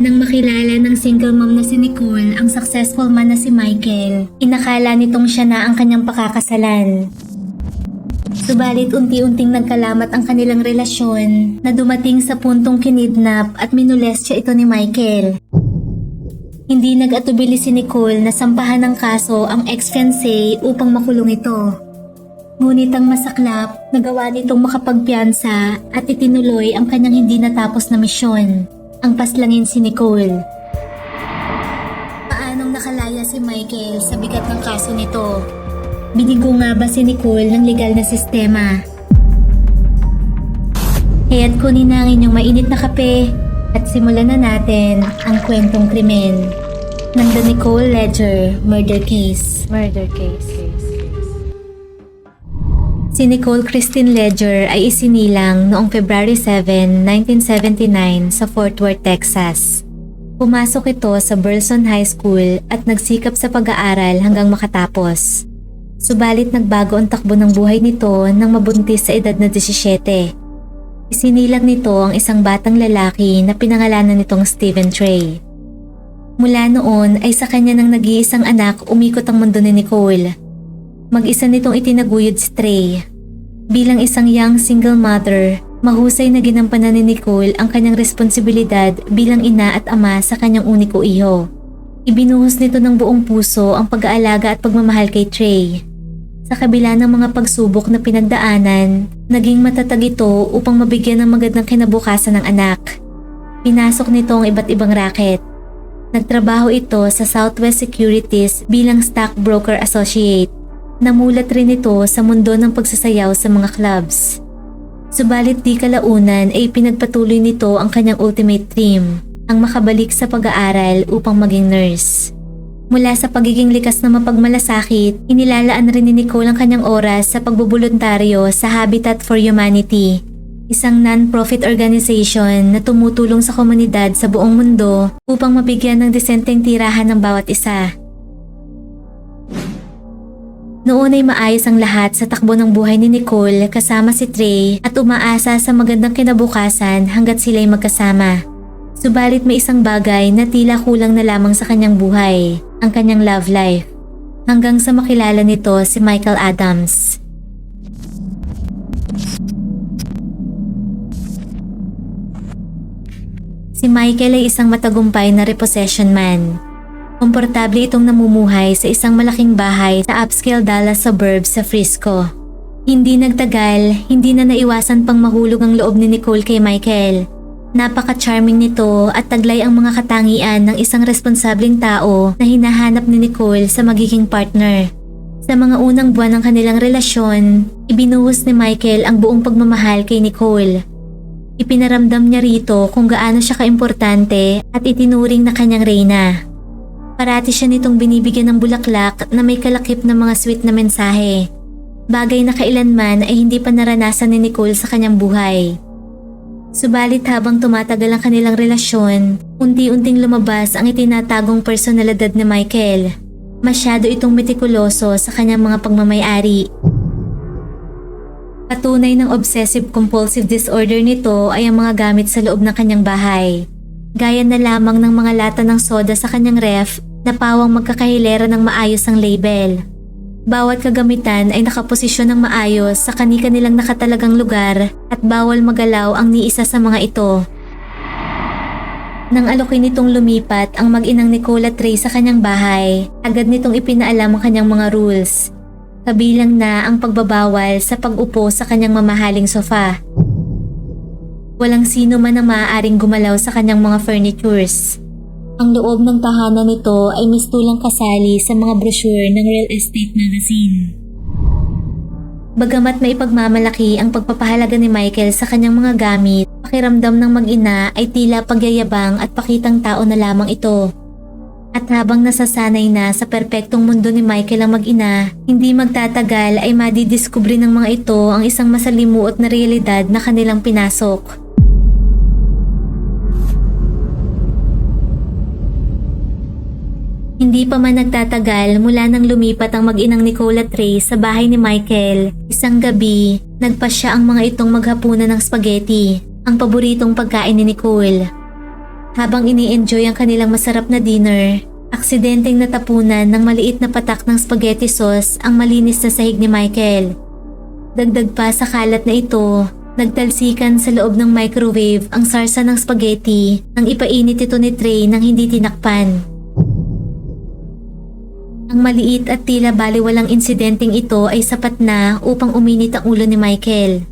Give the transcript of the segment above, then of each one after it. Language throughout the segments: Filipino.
Nang makilala ng single mom na si Nicole ang successful man na si Michael, inakala nitong siya na ang kanyang pakakasalan. Subalit unti-unting nagkalamat ang kanilang relasyon na dumating sa puntong kinidnap at minolestya ito ni Michael. Hindi nag-atubili si Nicole na sampahan ng kaso ang ex-fiancé upang makulong ito. Ngunit ang masaklap, nagawa nitong makapagpiyansa at itinuloy ang kanyang hindi natapos na misyon, ang paslangin si Nicole. Paanong nakalaya si Michael sa bigat ng kaso nito? Binigo nga ba si Nicole ng legal na sistema? Kaya't kunin na ang inyong mainit na kape at simulan na natin ang kwentong krimen ng The Nicole Ledger Murder Case. Si Nicole Christine Ledger ay isinilang noong February 7, 1979 sa Fort Worth, Texas. Pumasok ito sa Burleson High School at nagsikap sa pag-aaral hanggang makatapos. Subalit nagbago ang takbo ng buhay nito nang mabuntis sa edad na 17. Isinilang nito ang isang batang lalaki na pinangalanan nitong Stephen Trey. Mula noon ay sa kanya nang nag-iisang anak umikot ang mundo ni Nicole. Mag-isa nitong itinaguyod si Trey. Bilang isang young single mother, mahusay na ginampanan ni Nicole ang kanyang responsibilidad bilang ina at ama sa kanyang uniko iho. Ibinuhos nito ng buong puso ang pag-aalaga at pagmamahal kay Trey. Sa kabila ng mga pagsubok na pinagdaanan, naging matatag ito upang mabigyan ng magandang kinabukasan ng anak. Pinasok nito ang iba't ibang racket. Nagtrabaho ito sa Southwest Securities bilang stockbroker associate. Namulat rin ito sa mundo ng pagsasayaw sa mga clubs. Subalit di kalaunan ay pinagpatuloy nito ang kanyang ultimate dream, ang makabalik sa pag-aaral upang maging nurse. Mula sa pagiging likas na mapagmalasakit, inilalaan rin ni Nicole ang kanyang oras sa pagbubuluntaryo sa Habitat for Humanity, isang non-profit organization na tumutulong sa komunidad sa buong mundo upang mabigyan ng disenteng tirahan ng bawat isa. Noon ay maayos ang lahat sa takbo ng buhay ni Nicole kasama si Trey at umaasa sa magandang kinabukasan hanggat sila'y magkasama. Subalit may isang bagay na tila kulang na lamang sa kanyang buhay, ang kanyang love life. Hanggang sa makilala nito si Michael Adams. Si Michael ay isang matagumpay na repossession man. Komportable itong namumuhay sa isang malaking bahay sa upscale Dallas suburb sa Frisco. Hindi nagtagal, hindi na naiwasan pang mahulog ang loob ni Nicole kay Michael. Napaka-charming nito at taglay ang mga katangian ng isang responsableng tao na hinahanap ni Nicole sa magiging partner. Sa mga unang buwan ng kanilang relasyon, ibinuhos ni Michael ang buong pagmamahal kay Nicole. Ipinaramdam niya rito kung gaano siya kaimportante at itinuring na kanyang reyna. Parati siya nitong binibigyan ng bulaklak na may kalakip na mga sweet na mensahe. Bagay na kailanman ay hindi pa naranasan ni Nicole sa kanyang buhay. Subalit habang tumatagal ang kanilang relasyon, unti-unting lumabas ang itinatagong personalidad ni Michael. Masyado itong metikuloso sa kanyang mga pagmamayari. Patunay ng obsessive-compulsive disorder nito ay ang mga gamit sa loob ng kanyang bahay. Gaya na lamang ng mga lata ng soda sa kanyang ref na pawang magkakahilera ng maayos ang label. Bawat kagamitan ay nakaposisyon ng maayos sa kani-kanilang nakatalagang lugar at bawal magalaw ang ni isa sa mga ito. Nang alokin nitong lumipat ang mag-inang Nicole at Trey sa kanyang bahay, agad nitong ipinaalam ang kanyang mga rules. Kabilang na ang pagbabawal sa pag-upo sa kanyang mamahaling sofa. Walang sino man ang maaaring gumalaw sa kanyang mga furnitures. Ang loob ng tahanan nito ay mistulang kasali sa mga brochure ng real estate magazine. Bagamat may pagmamalaki ang pagpapahalaga ni Michael sa kanyang mga gamit, pakiramdam ng mag-ina ay tila pagyayabang at pakitang tao na lamang ito. At habang nasasanay na sa perpektong mundo ni Michael ang mag-ina, hindi magtatagal ay madidiskubre ng mga ito ang isang masalimuot na realidad na kanilang pinasok. Hindi pa man nagtatagal mula nang lumipat ang mag-inang Nicole at Trey sa bahay ni Michael, isang gabi, nagpasya ang mga itong maghapunan ng spaghetti, ang paboritong pagkain ni Nicole. Habang ini-enjoy ang kanilang masarap na dinner, aksidenteng natapunan ng maliit na patak ng spaghetti sauce ang malinis na sahig ni Michael. Dagdag pa sa kalat na ito, nagtalsikan sa loob ng microwave ang sarsa ng spaghetti nang ipainit ito ni Trey nang hindi tinakpan. Ang maliit at tila baliwalang insidenteng ito ay sapat na upang uminit ang ulo ni Michael.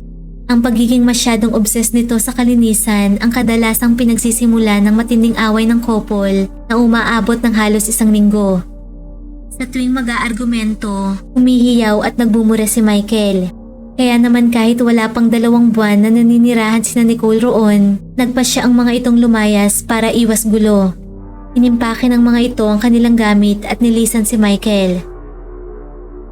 Ang pagiging masyadong obsessed nito sa kalinisan ang kadalasang pinagsisimula ng matinding away ng couple na umaabot ng halos 1 linggo. Sa tuwing mag-aargumento, humihiyaw at nagbumura si Michael. Kaya naman kahit wala pang 2 buwan na naninirahan sina Nicole roon, nagpasya ang mga itong lumayas para iwas gulo. Inimpake ng mga ito ang kanilang gamit at nilisan si Michael.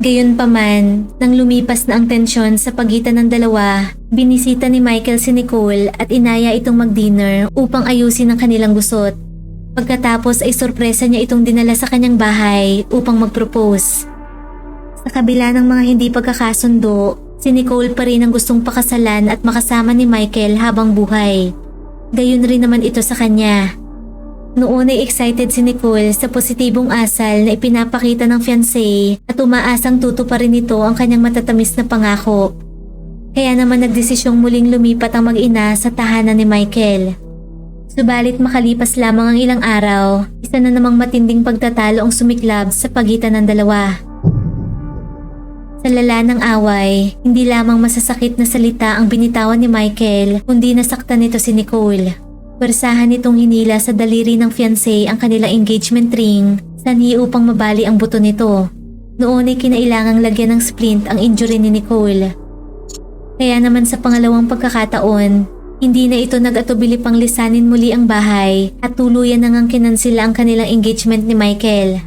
Gayunpaman, nang lumipas na ang tensyon sa pagitan ng dalawa, binisita ni Michael si Nicole at inaya itong mag-dinner upang ayusin ang kanilang gusot. Pagkatapos ay sorpresa niya itong dinala sa kanyang bahay upang mag-propose. Sa kabila ng mga hindi pagkakasundo, si Nicole pa rin ang gustong pakasalan at makasama ni Michael habang buhay. Gayon rin naman ito sa kanya. Noon ay excited si Nicole sa positibong asal na ipinapakita ng fiancé at umaasang tutuparin nito ang kanyang matatamis na pangako. Kaya naman nagdesisyong muling lumipat ang mag-ina sa tahanan ni Michael. Subalit makalipas lamang ang ilang araw, isa na namang matinding pagtatalo ang sumiklab sa pagitan ng dalawa. Sa lala ng away, hindi lamang masasakit na salita ang binitawan ni Michael kundi nasaktan nito si Nicole. Pwersahan nitong hinila sa daliri ng fiancé ang kanilang engagement ring sanhi upang mabali ang buto nito. Noon ay kinailangang lagyan ng splint ang injury ni Nicole. Kaya naman sa pangalawang pagkakataon, hindi na ito nag-atubili pang lisanin muli ang bahay at tuluyan nang kinansela ang kanilang engagement ni Michael.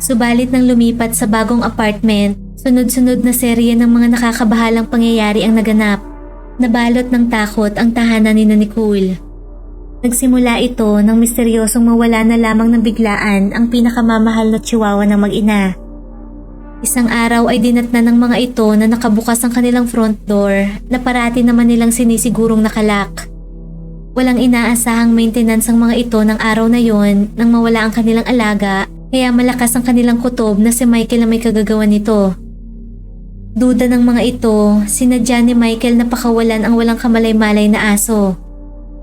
Subalit nang lumipat sa bagong apartment, sunod-sunod na serye ng mga nakakabahalang pangyayari ang naganap. Nabalot ng takot ang tahanan ni Nicole. Nagsimula ito nang misteryosong mawala na lamang ng biglaan ang pinakamamahal na chihuahua ng mag-ina. Isang araw ay dinatnan ng mga ito na nakabukas ang kanilang front door na parati naman nilang sinisigurong nakalak. Walang inaasahang maintenance ang mga ito ng araw na yon nang mawala ang kanilang alaga kaya malakas ang kanilang kutob na si Michael na may kagagawan nito. Duda ng mga ito, sinadya ni Michael na pakawalan ang walang kamalay-malay na aso.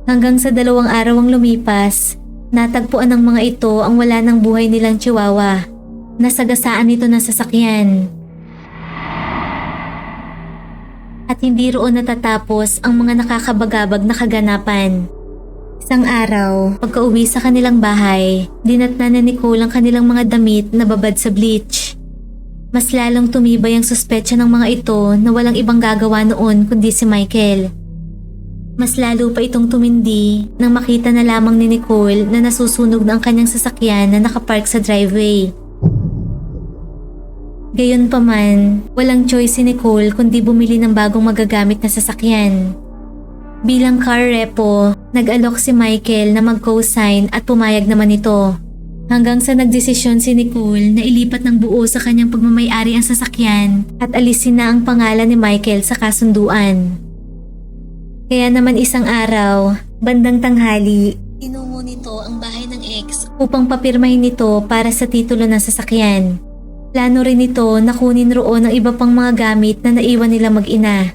Hanggang sa 2 araw ang lumipas, natagpuan ng mga ito ang wala ng buhay nilang chihuahua. Nasagasaan ito ng sasakyan. At hindi roon natatapos ang mga nakakabagabag na kaganapan. Isang araw, pagka-uwi sa kanilang bahay, dinatnan ni Nicole ang kanilang mga damit na babad sa bleach. Mas lalong tumibay ang suspetsya ng mga ito na walang ibang gagawa noon kundi si Michael. Mas lalo pa itong tumindi nang makita na lamang ni Nicole na nasusunog na ang kanyang sasakyan na nakapark sa driveway. Gayunpaman, walang choice si Nicole kundi bumili ng bagong magagamit na sasakyan. Bilang car repo, nag-alok si Michael na mag-co-sign at pumayag naman ito. Hanggang sa nagdesisyon si Nicole na ilipat ng buo sa kanyang pagmamayari ang sasakyan at alisin na ang pangalan ni Michael sa kasunduan. Kaya naman isang araw, bandang tanghali, tinungo nito ang bahay ng ex upang papirmahin nito para sa titulo ng sasakyan. Plano rin nito na kunin roon ang iba pang mga gamit na naiwan nila mag-ina.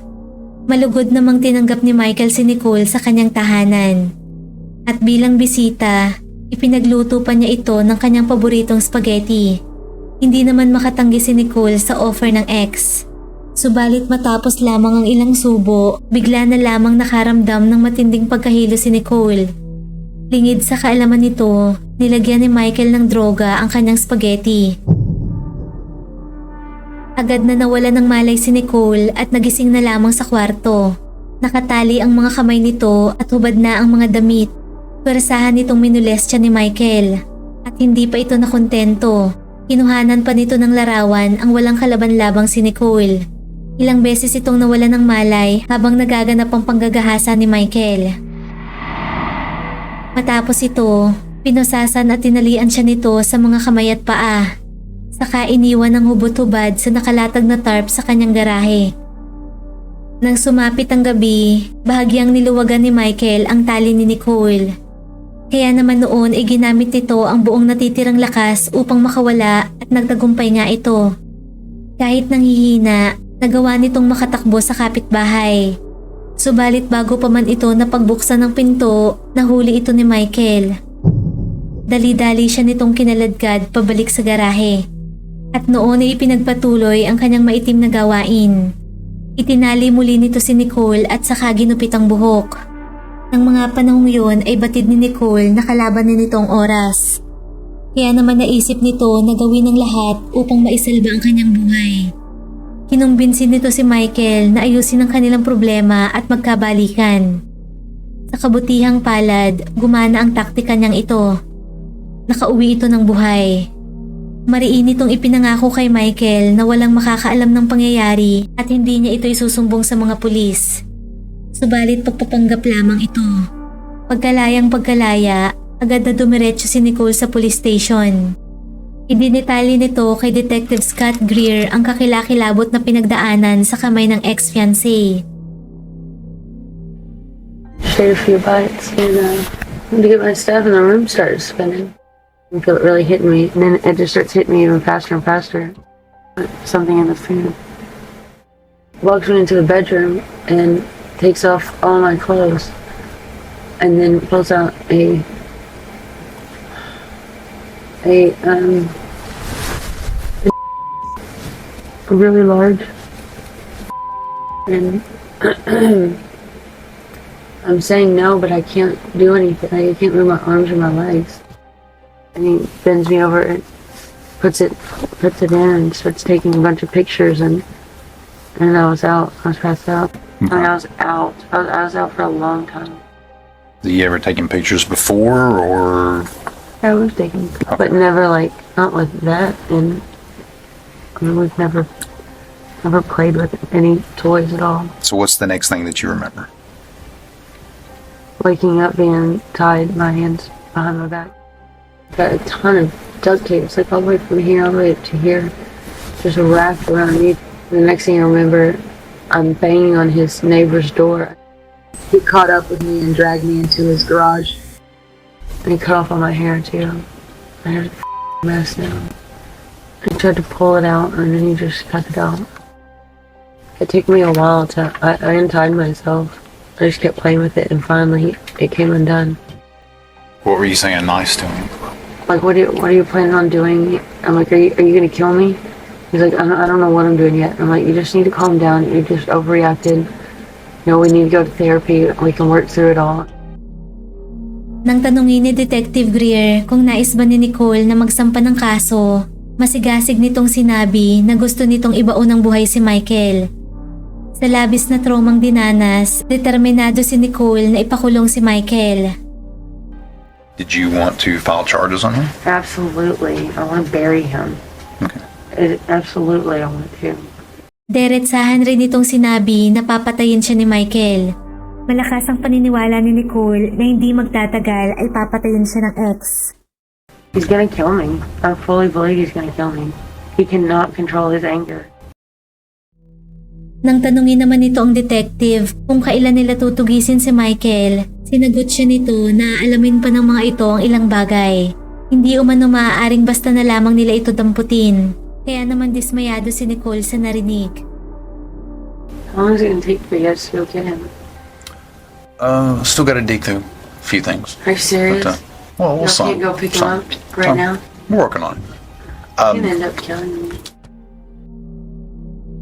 Malugod namang tinanggap ni Michael si Nicole sa kanyang tahanan. At bilang bisita, ipinagluto pa niya ito ng kanyang paboritong spaghetti. Hindi naman makatanggi si Nicole sa offer ng ex. Subalit matapos lamang ang ilang subo, bigla na lamang nakaramdam ng matinding pagkahilo si Nicole. Lingid sa kaalaman nito, nilagyan ni Michael ng droga ang kanyang spaghetti. Agad na nawala ng malay si Nicole at nagising na lamang sa kwarto. Nakatali ang mga kamay nito at hubad na ang mga damit. Pwersahan nitong minulestya ni Michael at hindi pa ito nakontento. Kinuhanan pa nito ng larawan ang walang kalaban-labang si Nicole. Ilang beses itong nawala ng malay habang nagaganap ang panggagahasa ni Michael. Matapos ito, pinusasan at tinalian siya nito sa mga kamay at paa. Saka iniwan ng hubot-hubad sa nakalatag na tarp sa kanyang garahe. Nang sumapit ang gabi, bahagyang niluwagan ni Michael ang tali ni Nicole. Kaya naman noon ay ginamit nito ang buong natitirang lakas upang makawala at nagtagumpay nga ito. Kahit nanghihina, nagawa nitong makatakbo sa kapitbahay. Subalit bago pa man ito napagbuksan ng pinto, nahuli ito ni Michael. Dali-dali siya nitong kinaladkad pabalik sa garahe. At noon ay ipinagpatuloy ang kanyang maitim na gawain. Itinali muli nito si Nicole at saka ginupit ang buhok. Nang mga panahong yun ay batid ni Nicole na kalaban ni nitong oras. Kaya naman naisip nito na gawin ang lahat upang maisalba ang kanyang buhay. Kinumbinsin nito si Michael na ayusin ang kanilang problema at magkabalikan. Sa kabutihang palad, gumana ang taktika niyang ito. Nakauwi ito ng buhay. Mariin itong ipinangako kay Michael na walang makakaalam ng pangyayari at hindi niya ito isusumbong sa mga pulis. Subalit pagpapanggap lamang ito. Pagkalaya, agad na dumiretso si Nicole sa police station. Idinetali nito kay Detective Scott Greer ang kakilakilabot na pinagdaanan sa kamay ng ex-fiancé. Shared a few bites and to get my stuff and the room started spinning. I feel it really hitting me, and then it just starts hitting me even faster and faster. Something in the food. Walks me into the bedroom and takes off all my clothes, and then pulls out a really large, and I'm saying no, but I can't do anything. I can't move my arms or my legs. And he bends me over and puts it in and starts taking a bunch of pictures, and I was out. I was passed out. I mean, I was out. I was out for a long time. Have you ever taken pictures before, or? I was taking, but never not with that. And I mean, we've never played with any toys at all. So what's the next thing that you remember? Waking up being tied, my hands behind my back. Got a ton of duct tape. It's like all the way from here all the way up to here. Just wrapped around me. The next thing I remember, I'm banging on his neighbor's door. He caught up with me and dragged me into his garage. And he cut off all my hair too. My hair's a mess now. He tried to pull it out and then he just cut it out. It took me a while to, I untied myself. I just kept playing with it and finally it came undone. What were you saying nice to him? Like, what are you planning on doing? I'm like, are you gonna kill me? He's like, I don't know what I'm doing yet. I'm like, you just need to calm down. You just overreacted. You know, we need to go to therapy. We can work through it all. Nang tanungin ni Detective Greer kung nais ba ni Nicole na magsampa ng kaso, masigasig nitong sinabi na gusto nitong ibaon ng buhay si Michael. Sa labis na traumang dinanas, determinado si Nicole na ipakulong si Michael. Did you want to file charges on him? Absolutely. I want to bury him. Okay. Absolutely, I want to. Diretsahan rin itong sinabi na papatayin siya ni Michael. Malakas ang paniniwala ni Nicole na hindi magtatagal ay papatayin siya ng ex. He's gonna kill me. I fully believe he's gonna kill me. He cannot control his anger. Nang tanungin naman nito ang detective kung kailan nila tutugisin si Michael, sinagot siya nito na alamin pa ng mga ito ang ilang bagay. Hindi umano maaaring basta na lamang nila ito damputin. Kaya naman dismayado si Nicole sa narinig. How long is it gonna take for you guys to go get him? Still got to dig through a few things. Are you serious? But, well, Y'all can't go pick him up right now? We're working on it. He's gonna end up killing me.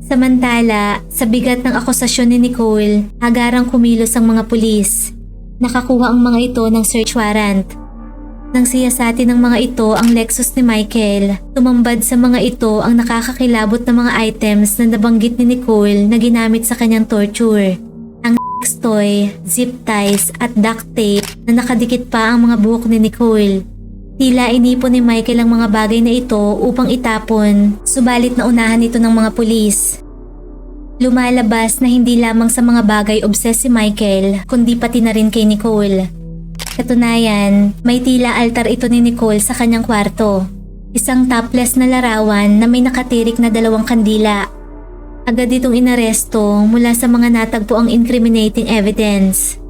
Samantala, sa bigat ng akusasyon ni Nicole, agarang kumilos ang mga pulis. Nakakuha ang mga ito ng search warrant. Nang siyasatin ng mga ito ang Lexus ni Michael, tumambad sa mga ito ang nakakakilabot na mga items na nabanggit ni Nicole na ginamit sa kanyang torture. Ang sex toy, zip ties at duct tape na nakadikit pa ang mga buhok ni Nicole. Tila inipon ni Michael ang mga bagay na ito upang itapon, subalit naunahan ito ng mga pulis. Lumalabas na hindi lamang sa mga bagay obses si Michael, kundi pati na rin kay Nicole. Katunayan, may tila altar ito ni Nicole sa kanyang kwarto. Isang topless na larawan na may nakatirik na 2 kandila. Agad itong inaresto mula sa mga natagpo ang incriminating evidence.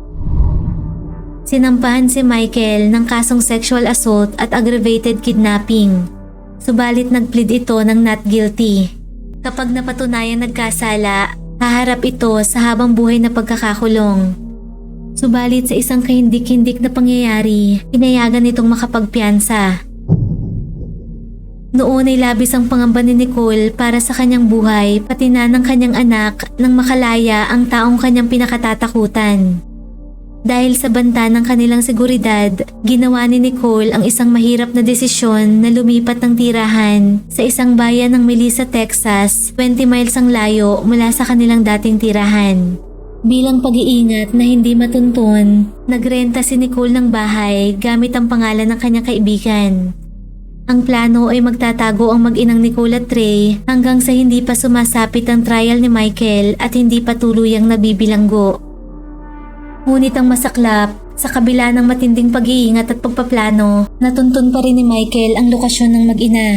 Sinampahan si Michael ng kasong sexual assault at aggravated kidnapping. Subalit nag-plead ito ng not guilty. Kapag napatunayan nagkasala, haharap ito sa habang buhay na pagkakakulong. Subalit sa isang kahindik-hindik na pangyayari, pinayagan itong makapagpiyansa. Noon ay labis ang pangamba ni Nicole para sa kanyang buhay pati na ng kanyang anak nang makalaya ang taong kanyang pinakatatakutan. Dahil sa banta ng kanilang seguridad, ginawa ni Nicole ang isang mahirap na desisyon na lumipat ng tirahan sa isang bayan ng Melissa, Texas, 20 miles ang layo mula sa kanilang dating tirahan. Bilang pag-iingat na hindi matuntun, nagrenta si Nicole ng bahay gamit ang pangalan ng kanyang kaibigan. Ang plano ay magtatago ang mag-inang Nicole at Trey hanggang sa hindi pa sumasapit ang trial ni Michael at hindi pa tuluyang nabibilanggo. Ngunit ang masaklap, sa kabila ng matinding pag-iingat at pagpaplano, natuntun pa rin ni Michael ang lokasyon ng mag-ina.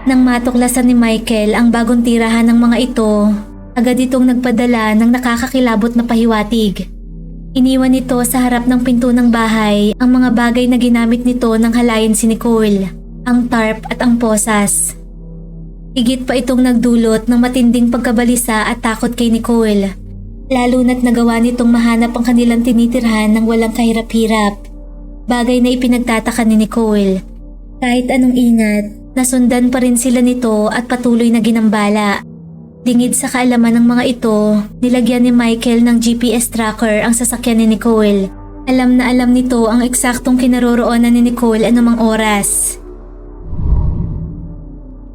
Nang matuklasan ni Michael ang bagong tirahan ng mga ito, agad itong nagpadala ng nakakakilabot na pahiwatig. Iniwan nito sa harap ng pinto ng bahay ang mga bagay na ginamit nito nang halayin si Nicole, ang tarp at ang posas. Higit pa itong nagdulot ng matinding pagkabalisa at takot kay Nicole. Lalo na't nagawa nitong mahanap ang kanilang tinitirhan ng walang kahirap-hirap. Bagay na ipinagtataka ni Nicole. Kahit anong ingat, nasundan pa rin sila nito at patuloy na ginambala. Lingid sa kaalaman ng mga ito, nilagyan ni Michael ng GPS tracker ang sasakyan ni Nicole. Alam na alam nito ang eksaktong kinaroroonan ni Nicole anumang oras.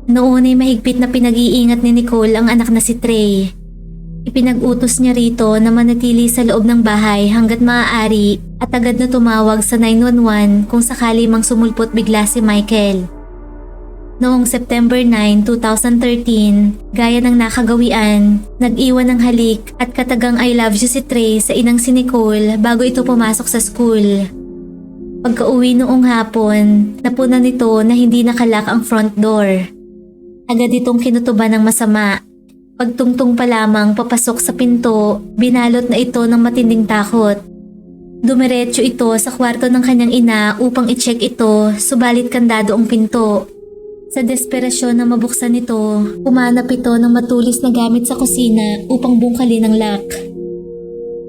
Noon ay mahigpit na pinag-iingat ni Nicole ang anak na si Trey. Ipinag-utos niya rito na manatili sa loob ng bahay hanggat maaari at agad na tumawag sa 911 kung sakali mang sumulpot bigla si Michael. Noong September 9, 2013, gaya ng nakagawian, nag-iwan ng halik at katagang I love you si Trey sa inang si Nicole bago ito pumasok sa school. Pagka-uwi noong hapon, napunan nito na hindi nakalak ang front door. Agad itong kinutuban ng masama. Pagtungtong pa lamang papasok sa pinto, binalot na ito ng matinding takot. Dumiretso ito sa kwarto ng kanyang ina upang i-check ito, subalit kandado ang pinto. Sa desperasyon na mabuksan ito, pumanap ito ng matulis na gamit sa kusina upang bungkalin ang lock.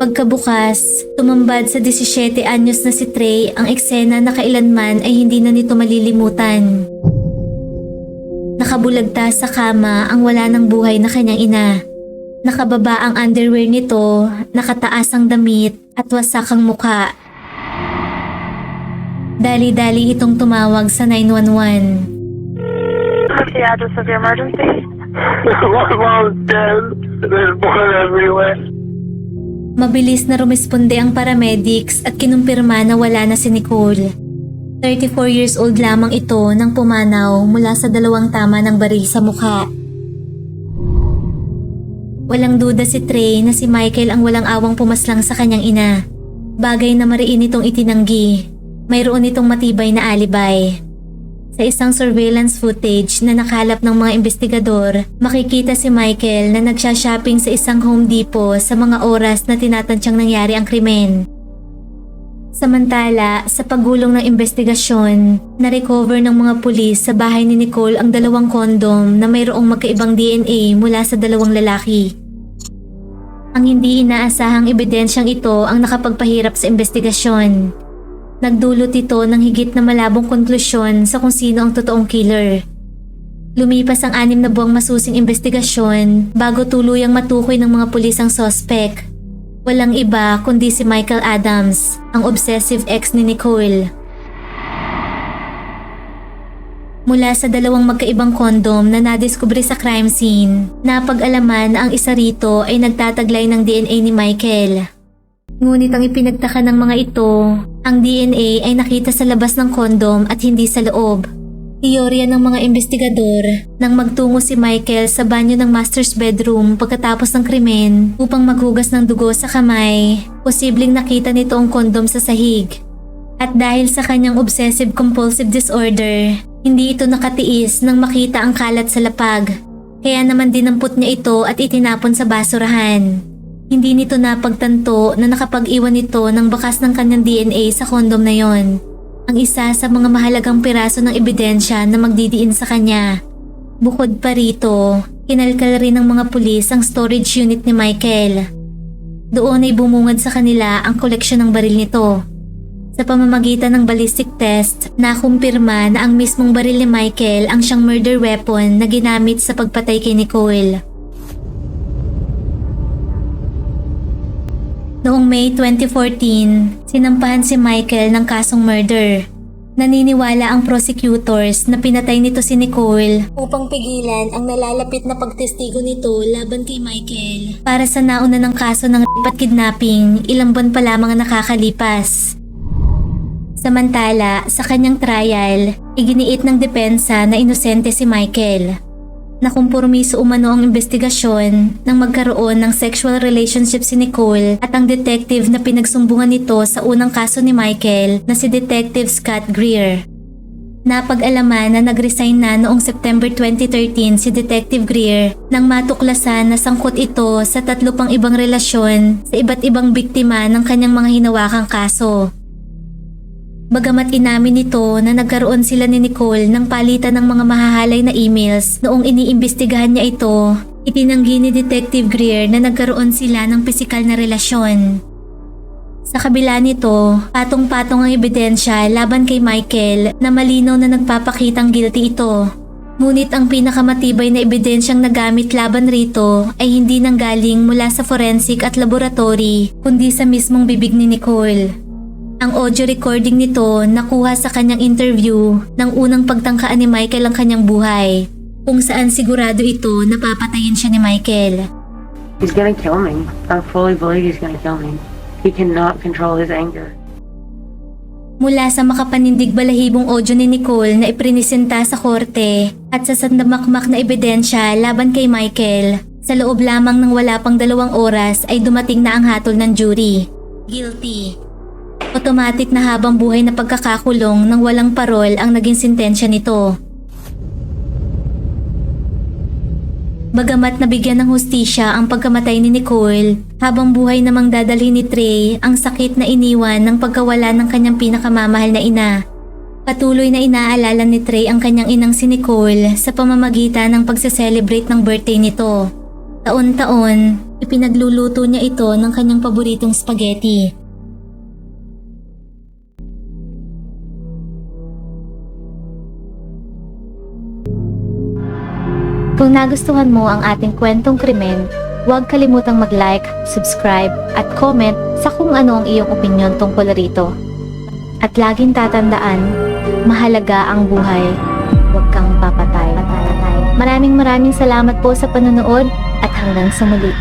Pagkabukas, tumambad sa 17 anyos na si Trey ang eksena na kailanman ay hindi na nito malilimutan. Nakabulagta sa kama ang wala ng buhay na kanyang ina. Nakababa ang underwear nito, nakataas ang damit at wasak ang mukha. Dali-dali itong tumawag sa 911. What's the address of your emergency? My mom's dead. There's blood everywhere. Mabilis na rumisponde ang paramedics at kinumpirma na wala na si Nicole. 34 years old lamang ito nang pumanaw mula sa 2 tama ng baril sa mukha. Walang duda si Trey na si Michael ang walang awang pumaslang sa kanyang ina. Bagay na mariin itong itinanggi. Mayroon itong matibay na alibay. Sa isang surveillance footage na nakalap ng mga investigador, makikita si Michael na nagsha-shopping sa isang Home Depot sa mga oras na tinatansyang nangyari ang krimen. Samantala, sa pagulong ng investigasyon, na-recover ng mga pulis sa bahay ni Nicole ang 2 kondom na mayroong magkaibang DNA mula sa 2 lalaki. Ang hindi inaasahang ebidensyang ito ang nakapagpahirap sa investigasyon. Nagdulot ito ng higit na malabong konklusyon sa kung sino ang totoong killer. Lumipas ang 6 na buwang masusing investigasyon bago tuluyang matukoy ng mga pulis ang suspect. Walang iba kundi si Michael Adams, ang obsessive ex ni Nicole. Mula sa 2 magkaibang kondom na nadiskubre sa crime scene, napag-alaman na ang isa rito ay nagtataglay ng DNA ni Michael. Ngunit ang ipinagtaka ng mga ito, ang DNA ay nakita sa labas ng kondom at hindi sa loob. Teorya ng mga investigador nang magtungo si Michael sa banyo ng master's bedroom pagkatapos ng krimen upang maghugas ng dugo sa kamay, posibleng nakita nito ang kondom sa sahig. At dahil sa kanyang obsessive-compulsive disorder, hindi ito nakatiis nang makita ang kalat sa lapag. Kaya naman dinampot niya ito at itinapon sa basurahan. Hindi nito napagtanto na nakapag-iwan ito ng bakas ng kanyang DNA sa kondom na yon. Ang isa sa mga mahalagang piraso ng ebidensya na magdidiin sa kanya. Bukod pa rito, kinalkal rin ng mga pulis ang storage unit ni Michael. Doon ay bumungad sa kanila ang koleksyon ng baril nito. Sa pamamagitan ng ballistic test, nakumpirma na ang mismong baril ni Michael ang siyang murder weapon na ginamit sa pagpatay kay Nicole. Noong May 2014, sinampahan si Michael ng kasong murder. Naniniwala ang prosecutors na pinatay nito si Nicole upang pigilan ang nalalapit na pagtestigo nito laban kay Michael. Para sa nauna ng kaso ng rape at kidnapping, ilang buwan pa lamang ang nakakalipas. Samantala, sa kanyang trial, iginiit ng depensa na inosente si Michael. Nakumpormiso umano ang investigasyon nang magkaroon ng sexual relationship si Nicole at ang detective na pinagsumbungan nito sa unang kaso ni Michael na si Detective Scott Greer. Napag-alaman na nag-resign na noong September 2013 si Detective Greer nang matuklasan na sangkot ito sa 3 pang ibang relasyon sa iba't ibang biktima ng kanyang mga hinawakang kaso. Bagamat inamin nito na nagkaroon sila ni Nicole ng palitan ng mga mahahalay na emails noong iniimbestigahan niya ito, itinanggi ni Detective Greer na nagkaroon sila ng pisikal na relasyon. Sa kabila nito, patong-patong ang ebidensya laban kay Michael na malinaw na nagpapakitang guilty ito. Ngunit ang pinakamatibay na ebidensyang nagamit laban rito ay hindi nanggaling mula sa forensic at laboratory kundi sa mismong bibig ni Nicole. Ang audio recording nito nakuha sa kanyang interview ng unang pagtangkaan ni Michael ang kanyang buhay, kung saan sigurado ito na papatayin siya ni Michael. He's gonna kill me. I fully believe he's gonna kill me. He cannot control his anger. Mula sa makapanindig balahibong audio ni Nicole na iprinisenta sa korte at sa sandamakmak na ebidensya laban kay Michael, sa loob lamang ng wala pang 2 oras ay dumating na ang hatol ng jury. Guilty. Automatic na habang buhay na pagkakakulong ng walang parol ang naging sentensya nito. Bagamat nabigyan ng hustisya ang pagkamatay ni Nicole, habang buhay namang dadalhin ni Trey ang sakit na iniwan ng pagkawala ng kanyang pinakamamahal na ina. Patuloy na inaalala ni Trey ang kanyang inang si Nicole sa pamamagitan ng pagse-celebrate ng birthday nito. Taon-taon, ipinagluluto niya ito ng kanyang paboritong spaghetti. Kung nagustuhan mo ang ating kwentong krimen, huwag kalimutang mag-like, subscribe, at comment sa kung ano ang iyong opinyon tungkol rito. At laging tatandaan, mahalaga ang buhay, huwag kang papatay. Maraming salamat po sa panonood at hanggang sa muli.